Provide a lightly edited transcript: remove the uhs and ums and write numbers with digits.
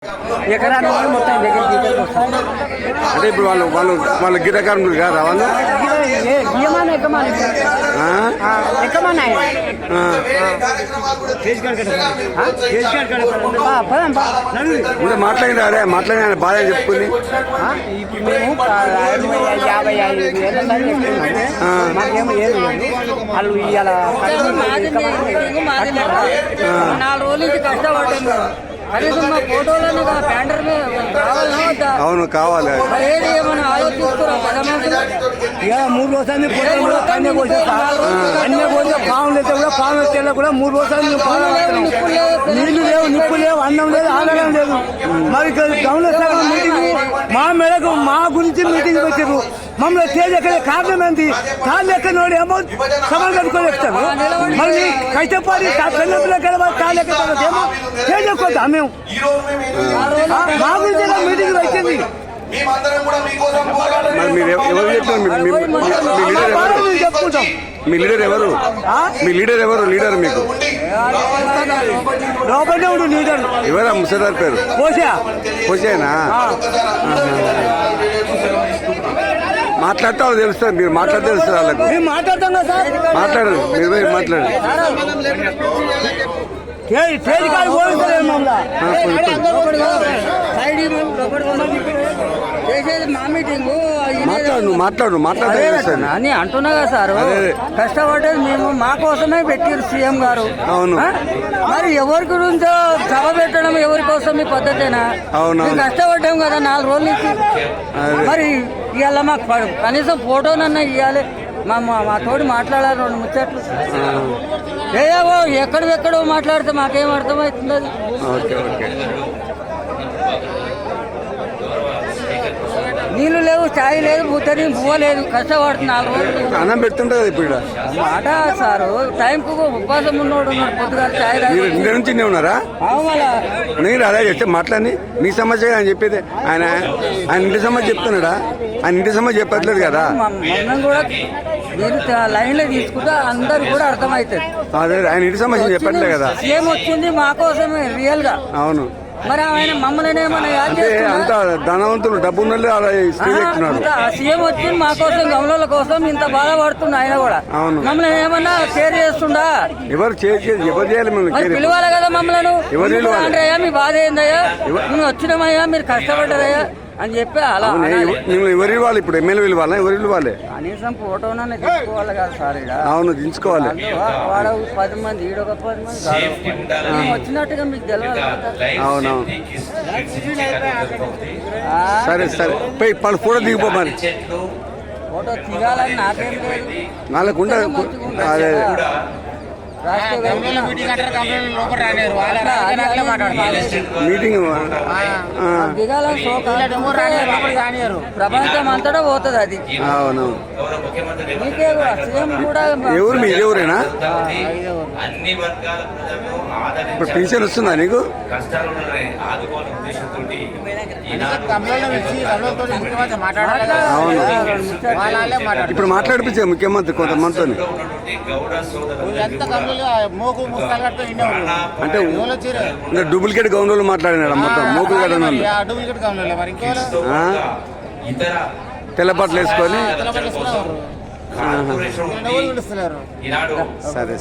ఎకరానికి మొత్తం అంటే ఇప్పుడు వాళ్ళ గిరకారులు కాదా వాళ్ళు అంటే మాట్లాడినా అరే మాట్లాడిన బాధ చెప్పుకుని ఇప్పుడు మేము 55,000 మాకేమో ఏది వాళ్ళు ఇవాళ 4 రోజుల నుంచి కష్టపడ్డాము. కనీసం మా ఫోటోలను బ్యానర్ కావాలన్నా వద్దా? అవును కావాలి. ఏది ఏమైనా ఆలోచిస్తున్నా ఇక 3 రోజులు ఫోటోలు కన్య పోసే పాము అయితే కూడా పాము వచ్చే కూడా 3 రోజులు నీళ్లు లేవు, నిప్పు లేవు, అన్నం లేదు, ఆహారం లేదు. మరి గవర్నర్ సభ మీటింగ్ మా మేరకు మా గురించి మీటింగ్ పెట్టారు. మమ్మల్ని స్టేజ్ ఎక్కడ కారణం ఏంటి? కాళ్ళు ఎక్కడోడు ఏమో సభలు కట్టుకోలేస్తారు. మళ్ళీ కష్టపడి పిల్లలకి కాళ్ళు ఎక్కడేమో స్టేజ్ ఎక్కువ మేము మా గురించి మీటింగ్ వచ్చింది. చెప్పుకుంటాం. మీ లీడర్ ఎవరు? మీ లీడర్ ఎవరు? లీడర్ మీకు లోపలే ఉండు. లీడర్ ఎవరా? ముసదార్ పేరు పోసేనా? మాట్లాడతావు తెలుస్తుంది. మీరు మాట్లాడితే తెలుస్తుంది వాళ్ళకు. మేము మాట్లాడతాం కదా సార్. మాట్లాడరు మీరు పోయి మాట్లాడు. మాట్లాడు అని అంటున్నా కదా సార్. కష్టపడ్డది మేము మా కోసమే పెట్టారు సీఎం గారు. అవును. మరి ఎవరి గురించో సభ పెట్టడం ఎవరి కోసం మీ పద్ధతేనా? అవును. కష్టపడ్డాం కదా 4 రోజుల నుంచి. మరి ఇవాళ మాకు కనీసం ఫోటోనన్నా ఇవ్వాలి. మా తోటి మాట్లాడాలి 2 ముచ్చట్లు. ఏవో ఎక్కడెక్కడో మాట్లాడితే మాకేం అర్థమవుతుంది? అది నీళ్లు లేవు, ఛాయ్ లేదు, బుద్ధని పువ్వ లేదు. కష్టపడుతున్నారు. అన్నం పెడుతుంటది ఇప్పుడు మాట సారు. టైంకు ఉపవాసం ఉన్నాడు పొద్దుగా ఛాయ్ ఇంటి నుంచి ఉన్నారా? నేను అదే చెప్తే మాట్లాడి నీ సమస్య అని చెప్పేది. ఆయన ఇంటి సమస్య చెప్తున్నాడా? ఆయన ఇంటి సమస్య చెప్పట్లేదు కదా. మనం కూడా మీరు లైన్ లో తీసుకుంటే అందరు కూడా అర్థమవుతుంది. అదే ఆయన ఇంటి సమస్య చెప్పట్లేదు కదా. సీఎం వచ్చింది మా కోసమే రియల్ గా. అవును. మరి ఆయన మమ్మల్ని ఏమన్నా అంత ధనవంతులు డబ్బు సీఎం వచ్చింది మా కోసం, గమనాల కోసం ఇంత బాధపడుతుంది ఆయన కూడా. అవును. మమ్మల్ని ఏమన్నా షేర్ చేస్తుండా? ఎవరు చేయాలి? పిలవాలి కదా మమ్మల్ని. అంటే మీ బాధ ఏందయ్యా? మేము వచ్చినామయ్యా, మీరు కష్టపడ్డారయ్యా అని చెప్పి అలా. ఎవరి వాళ్ళు ఇప్పుడు ఎమ్మెల్యే పిలవాలా? ఎవరు పిలవాలి? కనీసం ఫోటోనన్నా తీసుకోవాలి కదా సార్. అవును దించుకోవాలి. వాడ 10 మంది, ఈడొక 10 మంది వచ్చినట్టుగా మీకు తెలియాలి. అవునవును. సరే పోయి ఫోటో దిగిపోమని. ఫోటో తీయాలని నాకేం లేదు. వాళ్ళకుండా అదే మీటింగ్ ప్రపంచం అంతటా పోతుంది అది. అవును. సీఎం కూడా ఎవరు? మీరు ఎవరైనా? ఇప్పుడు పింఛన్ వస్తుందా నీకు? అవును. ఇప్పుడు మాట్లాడిపించే ముఖ్యమంత్రి కొంతమందితో. అంటే డూప్లికేట్ గవర్నర్లు మాట్లాడినాడు మొత్తం. మోకు తెల్లబట్టలు వేసుకొని. సరే